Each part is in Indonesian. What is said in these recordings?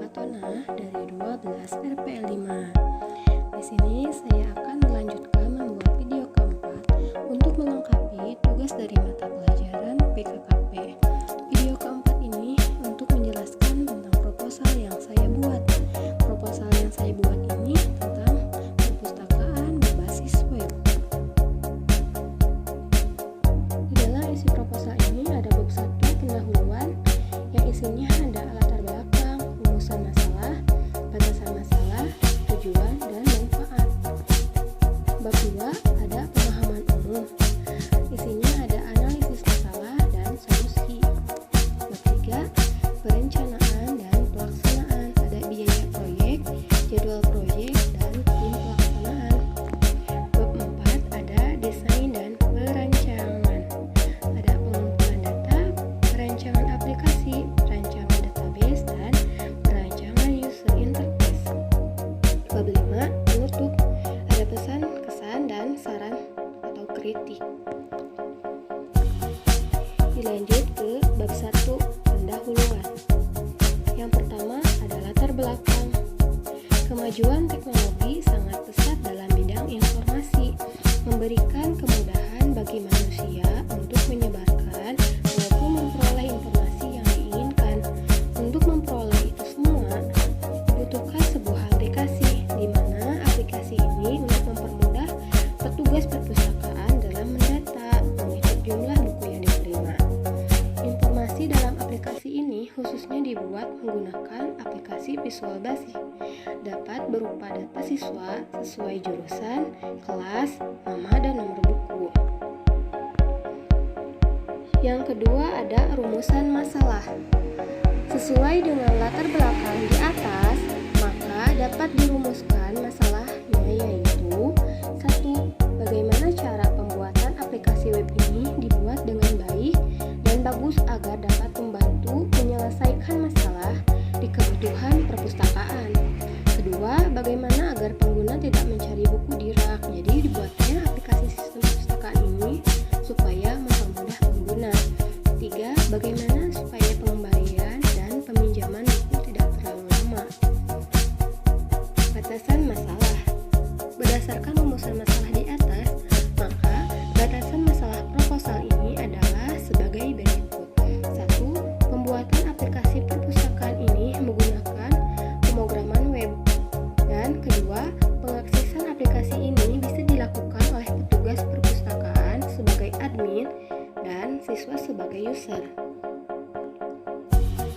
Fatona dari 12 RPL5. Di sini saya akan melanjutkan membuat video keempat untuk melengkapi tugas dari mata pelajaran PKKP. Video keempat ini untuk menjelaskan tentang proposal yang saya buat. Proposal yang saya buat ini tentang perpustakaan berbasis web. Di dalam isi proposal ini ada bab 1 pendahuluan yang isinya ada latar belakang, rumusan masalah, batasan masalah, tujuan, dan manfaat. Bab 2 ada pemahaman umum. Isinya ada analisis masalah dan solusi. Bab 3 perencanaan dan pelaksanaan. Ada biaya proyek, jadwal proyek, dan tim pelaksanaan. Bab 4 ada desain dan perancangan. Ada pengumpulan data, perancangan aplikasi, perancangan database, dan perancangan user interface. Bab 5 penutup. Ada pesan, kesan, dan saran atau kritik. Dilanjut ke bab 1 pendahuluan. Yang pertama ada latar belakang. Kemajuan teknologi sangat pesat dalam bidang informasi, memberikan kemudahan bagi manusia untuk menyebarkan maupun memperoleh informasi yang diinginkan. Untuk memperoleh itu semua, dibutuhkan sebuah aplikasi, di mana aplikasi ini untuk mempermudah petugas perpustakaan dalam mendata, menghitung jumlah buku yang diterima. Informasi dalam aplikasi ini khususnya dibuat menggunakan aplikasi Visual Basic. Dapat berupa data siswa sesuai jurusan, kelas, nama, dan nomor buku. Yang kedua ada rumusan masalah. Sesuai dengan latar belakang di atas, maka dapat dirumuskan masalahnya yaitu 1. Bagaimana cara pembuatan aplikasi web ini dibuat dengan baik dan bagus agar dapat membantu menyelesaikan masalah di kebutuhan perpustakaan. Kedua, bagaimana agar pengguna tidak mencari buku di rak. Jadi dibuatnya aplikasi sistem perpustakaan ini supaya mempermudah pengguna. 3. Bagaimana supaya pengembalian dan peminjaman buku tidak terlalu lama. Batasan masalah. Berdasarkan rumusan masalah di atas, maka batasan masalah proposal ini adalah sebagai berikut. 1. Pembuatan aplikasi perpustakaan ini menggunakan pemrograman web. Dan kedua, pengaksesan aplikasi ini bisa dilakukan oleh petugas perpustakaan sebagai admin dan siswa sebagai user.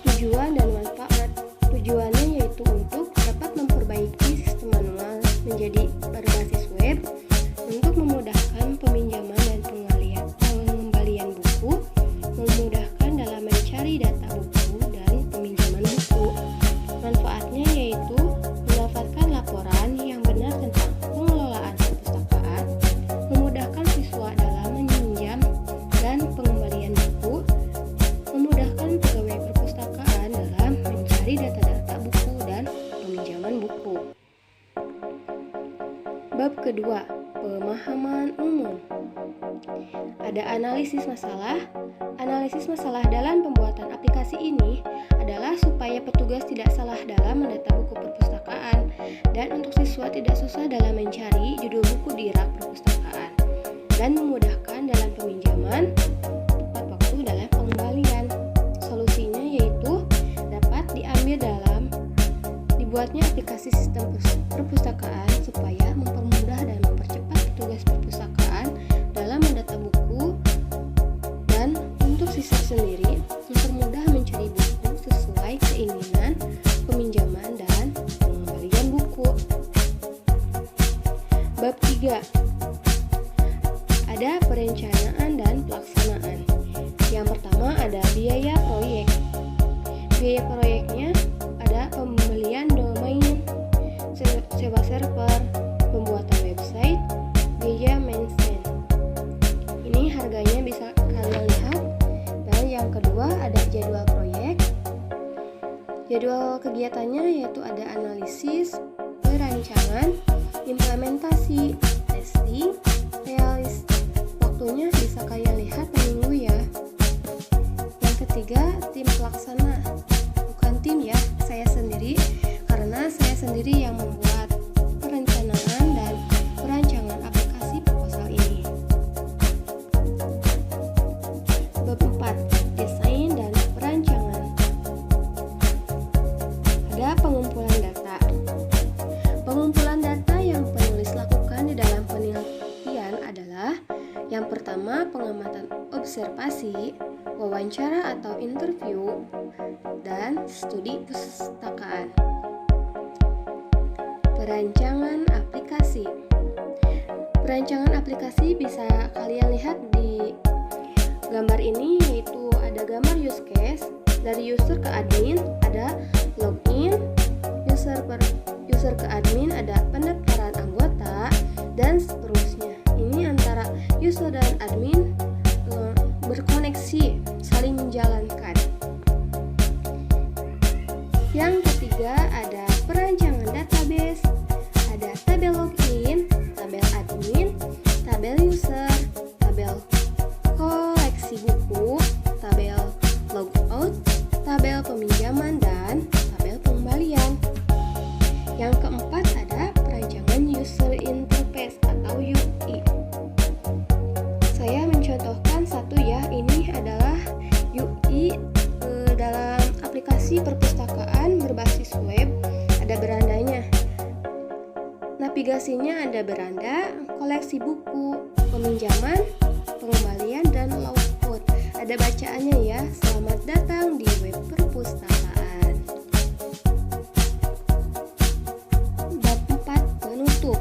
Tujuan dan manfaat. Tujuannya yaitu untuk dapat memperbaiki sistem manual menjadi berbasis web, untuk memudahkan peminjaman dan pengembalian buku, memudahkan dalam mencari data buku dan peminjaman buku. Manfaatnya yaitu mendapatkan laporan yang benar tentang pengelolaan perpustakaan, memudahkan siswa dalam meminjam dan pengembalian buku, memudahkan pegawai perpustakaan dalam mencari data-data buku dan peminjaman buku. Bab kedua, pemahaman umum. Ada analisis masalah. Analisis masalah dalam pembuatan aplikasi ini adalah supaya petugas tidak salah dalam mendata buku perpustakaan dan untuk siswa tidak susah dalam mencari judul buku di rak perpustakaan dan memudahkan dalam peminjaman, tepat waktu dalam pengembalian. Solusinya yaitu dapat diambil dalam dibuatnya aplikasi sistem perpustakaan supaya mempermudah dan mempercepat petugas perpustakaan dalam mendata buku, dan untuk siswa sendiri mempermudah mencari buku sesuai keinginan, peminjaman, dan pengembalian buku. Bab 3 ada perencanaan dan pelaksanaan. Yang pertama ada biaya proyek. Biaya proyeknya ada pembelian domain, sewa server, pembuatan website, biaya maintenance. Ini harganya bisa kalian lihat. Dan yang kedua ada jadwal proyek. Jadwal kegiatannya yaitu ada analisis, perancangan, implementasi, testing, realis. Waktunya bisa kalian lihat per minggu ya. Yang ketiga tim pelaksana. Bukan tim ya, saya sendiri sendiri yang membuat perencanaan dan perancangan aplikasi proposal ini. Bab 4. Desain dan perancangan. Ada pengumpulan data. Pengumpulan data yang penulis lakukan di dalam penelitian adalah yang pertama, pengamatan observasi, wawancara atau interview, dan studi perpustakaan. Perancangan aplikasi. Perancangan aplikasi bisa kalian lihat di gambar ini, yaitu ada gambar use case, dari user ke admin, ada login, user ke admin, ada pendaftaran anggota, dan seterusnya. Ini antara user dan admin berkoneksi, saling menjalankan. Yang ketiga ada perancangan database, ada tabel login, tabel admin, tabel user, tabel koleksi buku, tabel logout, tabel peminjaman, dan tabel pengembalian. Yang keempat ada perancangan user interface atau UI. Saya mencontohkan satu ya, ini adalah UI dalam aplikasi perpustakaan berbasis web, ada berandanya. Navigasinya ada beranda, koleksi buku, peminjaman, pengembalian, dan logout. Ada bacaannya ya, selamat datang di web perpustakaan. Bab 4. Penutup.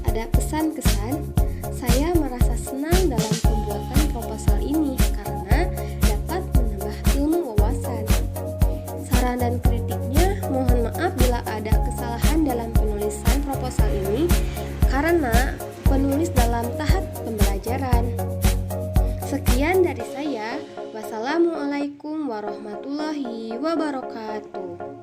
Ada pesan-kesan. Saya merasa senang dalam pembuatan proposal ini karena dapat menambah ilmu wawasan. Saran dan kritiknya, mohon maaf bila ada kesalahan dalam penulisan proposal ini karena penulis dalam tahap pembelajaran. Sekian dari saya. Wassalamualaikum warahmatullahi wabarakatuh.